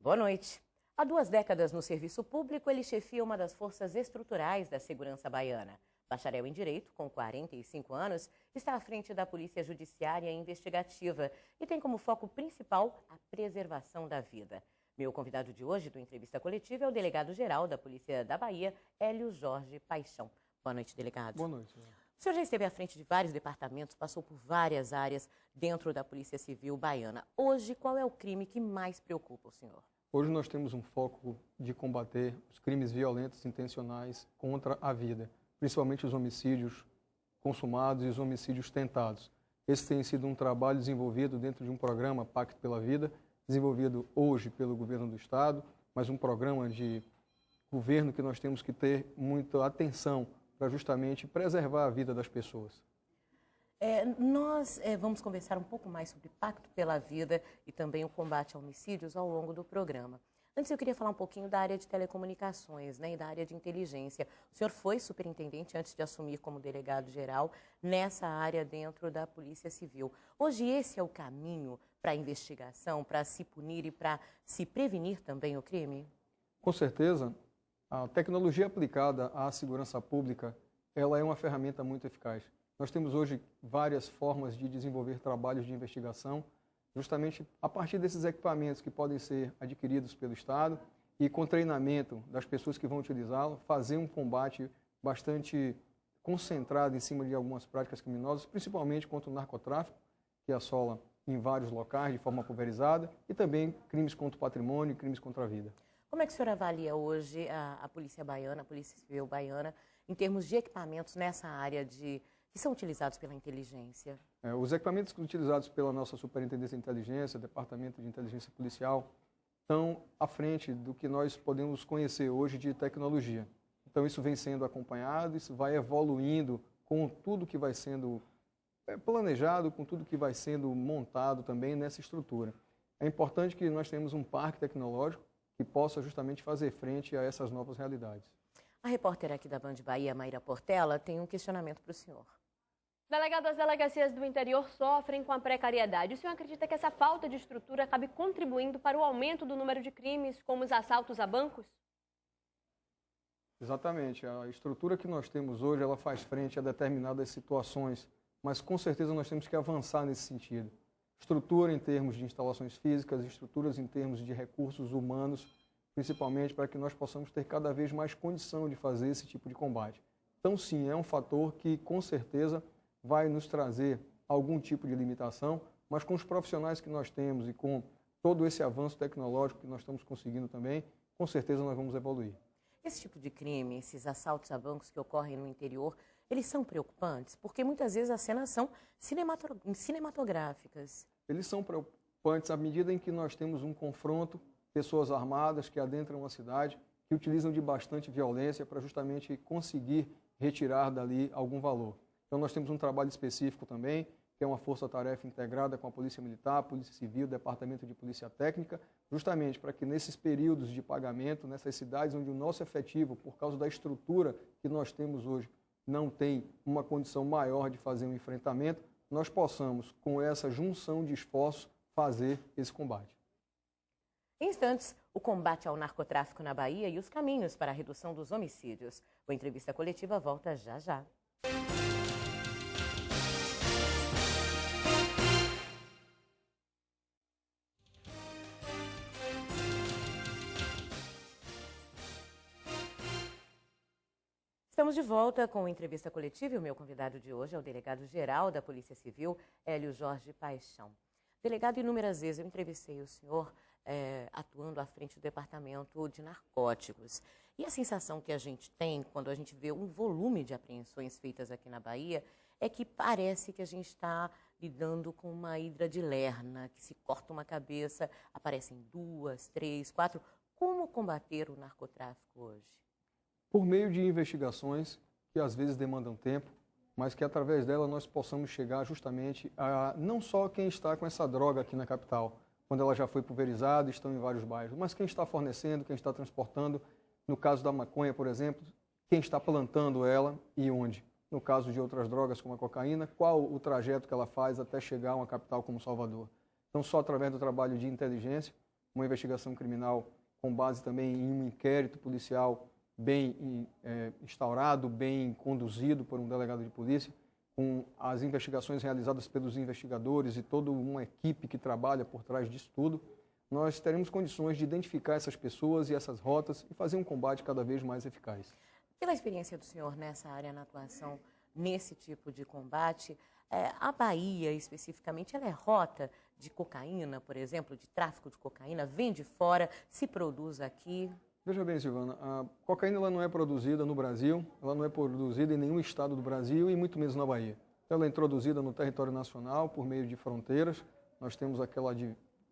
Boa noite. Há 2 décadas no serviço público, ele chefia uma das forças estruturais da segurança baiana. Bacharel em Direito, com 45 anos, está à frente da Polícia Judiciária Investigativa e tem como foco principal a preservação da vida. Meu convidado de hoje do Entrevista Coletiva é o delegado-geral da Polícia da Bahia, Hélio Jorge Paixão. Boa noite, delegado. Boa noite. O senhor já esteve à frente de vários departamentos, passou por várias áreas dentro da Polícia Civil baiana. Hoje, qual é o crime que mais preocupa o senhor? Hoje nós temos um foco de combater os crimes violentos intencionais contra a vida, principalmente os homicídios consumados e os homicídios tentados. Esse tem sido um trabalho desenvolvido dentro de um programa Pacto pela Vida, desenvolvido hoje pelo governo do Estado, mas um programa de governo que nós temos que ter muita atenção para justamente preservar a vida das pessoas. Nós vamos conversar um pouco mais sobre Pacto pela Vida e também o combate a homicídios ao longo do programa. Antes eu queria falar um pouquinho da área de telecomunicações, e da área de inteligência. O senhor foi superintendente antes de assumir como delegado-geral nessa área dentro da Polícia Civil. Hoje esse é o caminho para a investigação, para se punir e para se prevenir também o crime? Com certeza, a tecnologia aplicada à segurança pública, ela é uma ferramenta muito eficaz. Nós temos hoje várias formas de desenvolver trabalhos de investigação, justamente a partir desses equipamentos que podem ser adquiridos pelo Estado e com treinamento das pessoas que vão utilizá-lo, fazer um combate bastante concentrado em cima de algumas práticas criminosas, principalmente contra o narcotráfico, que assola em vários locais de forma pulverizada, e também crimes contra o patrimônio e crimes contra a vida. Como é que o senhor avalia hoje a Polícia Baiana, a Polícia Civil Baiana, em termos de equipamentos nessa área que são utilizados pela inteligência? Os equipamentos utilizados pela nossa Superintendência de Inteligência, Departamento de Inteligência Policial, estão à frente do que nós podemos conhecer hoje de tecnologia. Então isso vem sendo acompanhado, isso vai evoluindo com tudo que vai sendo planejado, com tudo que vai sendo montado também nessa estrutura. É importante que nós tenhamos um parque tecnológico que possa justamente fazer frente a essas novas realidades. A repórter aqui da Band Bahia, Maíra Portela, tem um questionamento para o senhor. Delegado, as delegacias do interior sofrem com a precariedade. O senhor acredita que essa falta de estrutura acabe contribuindo para o aumento do número de crimes, como os assaltos a bancos? Exatamente. A estrutura que nós temos hoje, ela faz frente a determinadas situações, mas com certeza nós temos que avançar nesse sentido. Estrutura em termos de instalações físicas, estruturas em termos de recursos humanos, principalmente para que nós possamos ter cada vez mais condição de fazer esse tipo de combate. Então, sim, é um fator que, com certeza, vai nos trazer algum tipo de limitação, mas com os profissionais que nós temos e com todo esse avanço tecnológico que nós estamos conseguindo também, com certeza nós vamos evoluir. Esse tipo de crime, esses assaltos a bancos que ocorrem no interior, eles são preocupantes? Porque muitas vezes as cenas são cinematográficas. Eles são preocupantes à medida em que nós temos um confronto, pessoas armadas que adentram a cidade, que utilizam de bastante violência para justamente conseguir retirar dali algum valor. Então nós temos um trabalho específico também, que é uma força-tarefa integrada com a Polícia Militar, Polícia Civil, Departamento de Polícia Técnica, justamente para que nesses períodos de pagamento, nessas cidades onde o nosso efetivo, por causa da estrutura que nós temos hoje, não tem uma condição maior de fazer um enfrentamento, nós possamos, com essa junção de esforços, fazer esse combate. Em instantes, o combate ao narcotráfico na Bahia e os caminhos para a redução dos homicídios. O Entrevista Coletiva volta já já. Estamos de volta com o Entrevista Coletiva e o meu convidado de hoje é o delegado-geral da Polícia Civil, Hélio Jorge Paixão. Delegado, inúmeras vezes eu entrevistei o senhor atuando à frente do Departamento de Narcóticos. E a sensação que a gente tem quando a gente vê um volume de apreensões feitas aqui na Bahia é que parece que a gente está lidando com uma hidra de Lerna, que se corta uma cabeça, aparecem 2, 3, 4. Como combater o narcotráfico hoje? Por meio de investigações que às vezes demandam tempo, mas que através dela nós possamos chegar justamente a não só quem está com essa droga aqui na capital, quando ela já foi pulverizada e estão em vários bairros, mas quem está fornecendo, quem está transportando, no caso da maconha, por exemplo, quem está plantando ela e onde. No caso de outras drogas como a cocaína, qual o trajeto que ela faz até chegar a uma capital como Salvador. Então, só através do trabalho de inteligência, uma investigação criminal com base também em um inquérito policial bem instaurado, bem conduzido por um delegado de polícia, com as investigações realizadas pelos investigadores e toda uma equipe que trabalha por trás disso tudo, nós teremos condições de identificar essas pessoas e essas rotas e fazer um combate cada vez mais eficaz. Pela experiência do senhor nessa área, na atuação nesse tipo de combate, a Bahia, especificamente, ela é rota de cocaína, por exemplo, de tráfico de cocaína, vem de fora, se produz aqui? Veja bem, Silvana, a cocaína ela não é produzida no Brasil, ela não é produzida em nenhum estado do Brasil e muito menos na Bahia. Ela é introduzida no território nacional por meio de fronteiras. Nós temos aquela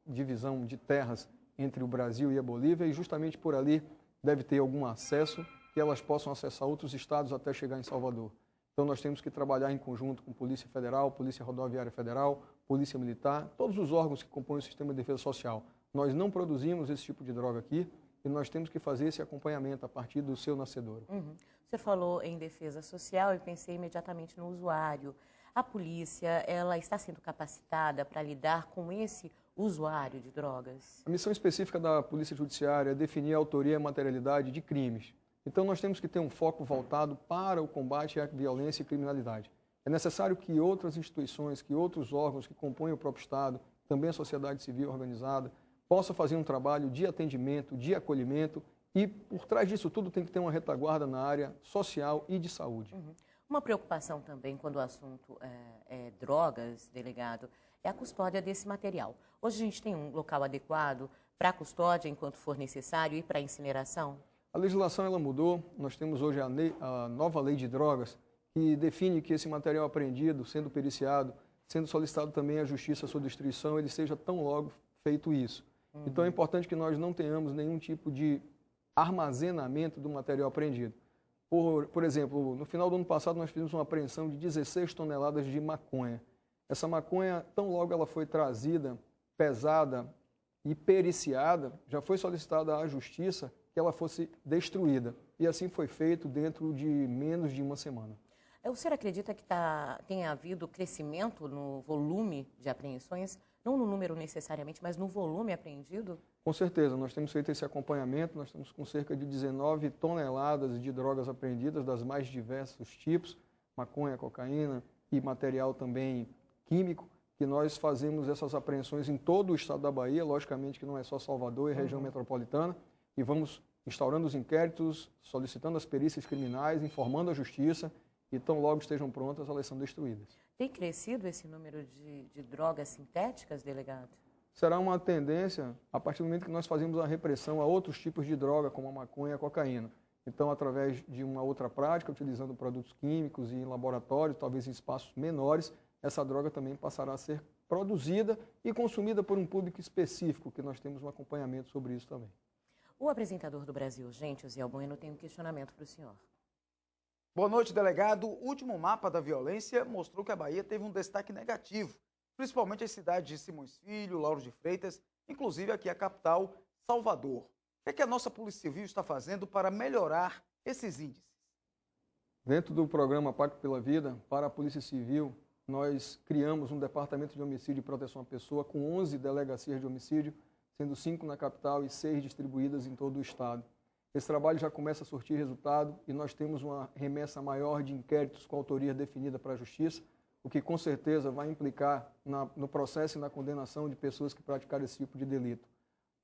divisão de terras entre o Brasil e a Bolívia e justamente por ali deve ter algum acesso que elas possam acessar outros estados até chegar em Salvador. Então nós temos que trabalhar em conjunto com Polícia Federal, Polícia Rodoviária Federal, Polícia Militar, todos os órgãos que compõem o sistema de defesa social. Nós não produzimos esse tipo de droga aqui e nós temos que fazer esse acompanhamento a partir do seu nascedouro. Uhum. Você falou em defesa social e pensei imediatamente no usuário. A polícia, ela está sendo capacitada para lidar com esse usuário de drogas? A missão específica da Polícia Judiciária é definir a autoria e a materialidade de crimes. Então nós temos que ter um foco voltado para o combate à violência e criminalidade. É necessário que outras instituições, que outros órgãos que compõem o próprio Estado, também a sociedade civil organizada, possa fazer um trabalho de atendimento, de acolhimento e, por trás disso tudo, tem que ter uma retaguarda na área social e de saúde. Uhum. Uma preocupação também, quando o assunto é drogas, delegado, é a custódia desse material. Hoje a gente tem um local adequado para a custódia, enquanto for necessário, e para a incineração? A legislação ela mudou, nós temos hoje a nova lei de drogas, que define que esse material apreendido, sendo periciado, sendo solicitado também à justiça a sua destruição, ele seja tão logo feito isso. Então é importante que nós não tenhamos nenhum tipo de armazenamento do material apreendido. Por exemplo, no final do ano passado nós fizemos uma apreensão de 16 toneladas de maconha. Essa maconha, tão logo ela foi trazida, pesada e periciada, já foi solicitada à justiça que ela fosse destruída. E assim foi feito dentro de menos de uma semana. O senhor acredita que tenha havido crescimento no volume de apreensões? Não no número necessariamente, mas no volume apreendido? Com certeza, nós temos feito esse acompanhamento, nós estamos com cerca de 19 toneladas de drogas apreendidas, das mais diversos tipos, maconha, cocaína e material também químico, que nós fazemos essas apreensões em todo o estado da Bahia, logicamente que não é só Salvador e região metropolitana, e vamos instaurando os inquéritos, solicitando as perícias criminais, informando a justiça, e tão logo estejam prontas, elas são destruídas. Tem crescido esse número de drogas sintéticas, delegado? Será uma tendência a partir do momento que nós fazemos a repressão a outros tipos de droga, como a maconha e a cocaína. Então, através de uma outra prática, utilizando produtos químicos e em laboratórios, talvez em espaços menores, essa droga também passará a ser produzida e consumida por um público específico, que nós temos um acompanhamento sobre isso também. O apresentador do Brasil, gente, Osiel Bueno, tem um questionamento para o senhor. Boa noite, delegado. O último mapa da violência mostrou que a Bahia teve um destaque negativo, principalmente as cidades de Simões Filho, Lauro de Freitas, inclusive aqui a capital, Salvador. O que a nossa Polícia Civil está fazendo para melhorar esses índices? Dentro do programa Pacto pela Vida, para a Polícia Civil, nós criamos um departamento de homicídio e proteção à pessoa com 11 delegacias de homicídio, sendo 5 na capital e 6 distribuídas em todo o estado. Esse trabalho já começa a surtir resultado e nós temos uma remessa maior de inquéritos com autoria definida para a Justiça, o que com certeza vai implicar no processo e na condenação de pessoas que praticaram esse tipo de delito.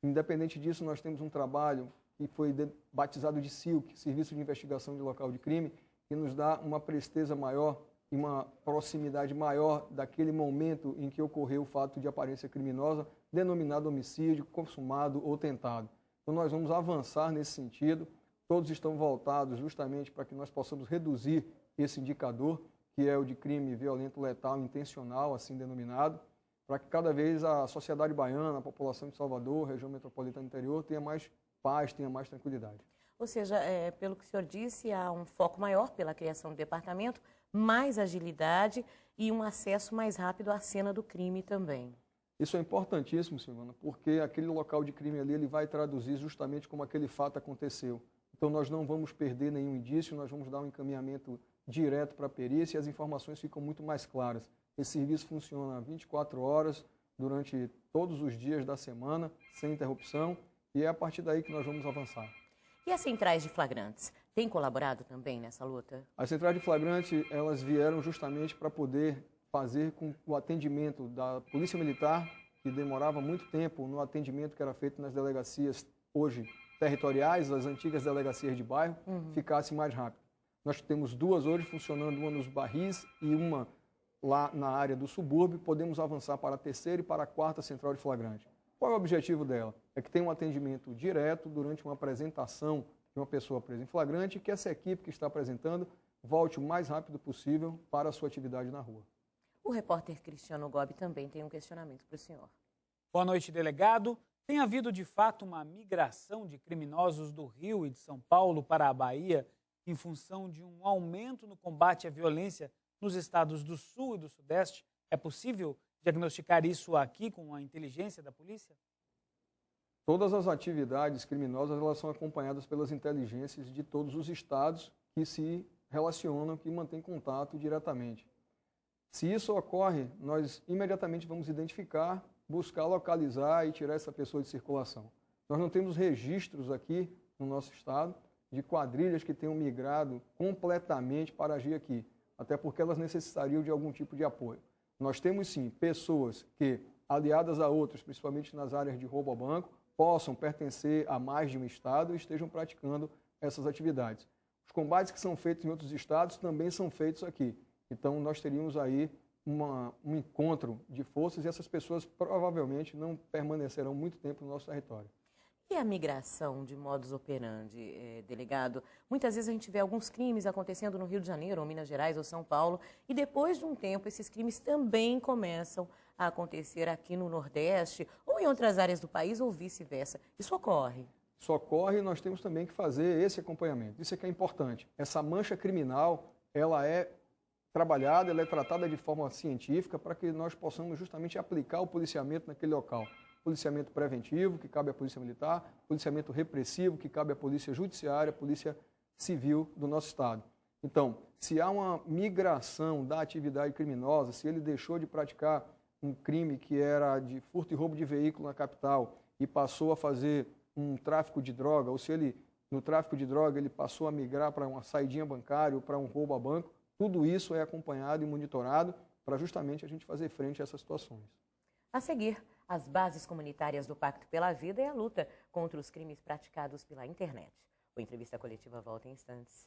Independente disso, nós temos um trabalho que foi batizado de SILC, Serviço de Investigação de Local de Crime, que nos dá uma presteza maior e uma proximidade maior daquele momento em que ocorreu o fato de aparência criminosa, denominado homicídio, consumado ou tentado. Então, nós vamos avançar nesse sentido. Todos estão voltados justamente para que nós possamos reduzir esse indicador, que é o de crime violento, letal, intencional, assim denominado, para que cada vez a sociedade baiana, a população de Salvador, região metropolitana interior, tenha mais paz, tenha mais tranquilidade. Ou seja, pelo que o senhor disse, há um foco maior pela criação do departamento, mais agilidade e um acesso mais rápido à cena do crime também. Isso é importantíssimo, Silvana, porque aquele local de crime ali ele vai traduzir justamente como aquele fato aconteceu. Então, nós não vamos perder nenhum indício, nós vamos dar um encaminhamento direto para a perícia e as informações ficam muito mais claras. Esse serviço funciona 24 horas, durante todos os dias da semana, sem interrupção, e é a partir daí que nós vamos avançar. E as centrais de flagrantes têm colaborado também nessa luta? As centrais de flagrante, elas vieram justamente para poder fazer com o atendimento da Polícia Militar, que demorava muito tempo no atendimento que era feito nas delegacias hoje territoriais, as antigas delegacias de bairro, ficasse mais rápido. Nós temos duas hoje funcionando, uma nos barris e uma lá na área do subúrbio. Podemos avançar para a terceira e para a quarta central de flagrante. Qual é o objetivo dela? É que tenha um atendimento direto durante uma apresentação de uma pessoa presa em flagrante e que essa equipe que está apresentando volte o mais rápido possível para a sua atividade na rua. O repórter Cristiano Gobi também tem um questionamento para o senhor. Boa noite, delegado. Tem havido, de fato, uma migração de criminosos do Rio e de São Paulo para a Bahia em função de um aumento no combate à violência nos estados do Sul e do Sudeste? É possível diagnosticar isso aqui com a inteligência da polícia? Todas as atividades criminosas elas são acompanhadas pelas inteligências de todos os estados que se relacionam, que mantêm contato diretamente. Se isso ocorre, nós imediatamente vamos identificar, buscar localizar e tirar essa pessoa de circulação. Nós não temos registros aqui no nosso estado de quadrilhas que tenham migrado completamente para agir aqui, até porque elas necessitariam de algum tipo de apoio. Nós temos sim pessoas que, aliadas a outras, principalmente nas áreas de roubo ao banco, possam pertencer a mais de um estado e estejam praticando essas atividades. Os combates que são feitos em outros estados também são feitos aqui. Então, nós teríamos aí um encontro de forças e essas pessoas provavelmente não permanecerão muito tempo no nosso território. E a migração de modus operandi, delegado? Muitas vezes a gente vê alguns crimes acontecendo no Rio de Janeiro, ou Minas Gerais, ou São Paulo, e depois de um tempo esses crimes também começam a acontecer aqui no Nordeste, ou em outras áreas do país, ou vice-versa. Isso ocorre? Isso ocorre e nós temos também que fazer esse acompanhamento. Isso é que é importante. Essa mancha criminal, ela é trabalhada, ela é tratada de forma científica para que nós possamos justamente aplicar o policiamento naquele local. Policiamento preventivo, que cabe à Polícia Militar, policiamento repressivo, que cabe à Polícia Judiciária, Polícia Civil do nosso Estado. Então, se há uma migração da atividade criminosa, se ele deixou de praticar um crime que era de furto e roubo de veículo na capital e passou a fazer um tráfico de droga, ou se ele, no tráfico de droga, ele passou a migrar para uma saidinha bancária ou para um roubo a banco, tudo isso é acompanhado e monitorado para justamente a gente fazer frente a essas situações. A seguir, as bases comunitárias do Pacto pela Vida e a luta contra os crimes praticados pela internet. O Entrevista Coletiva volta em instantes.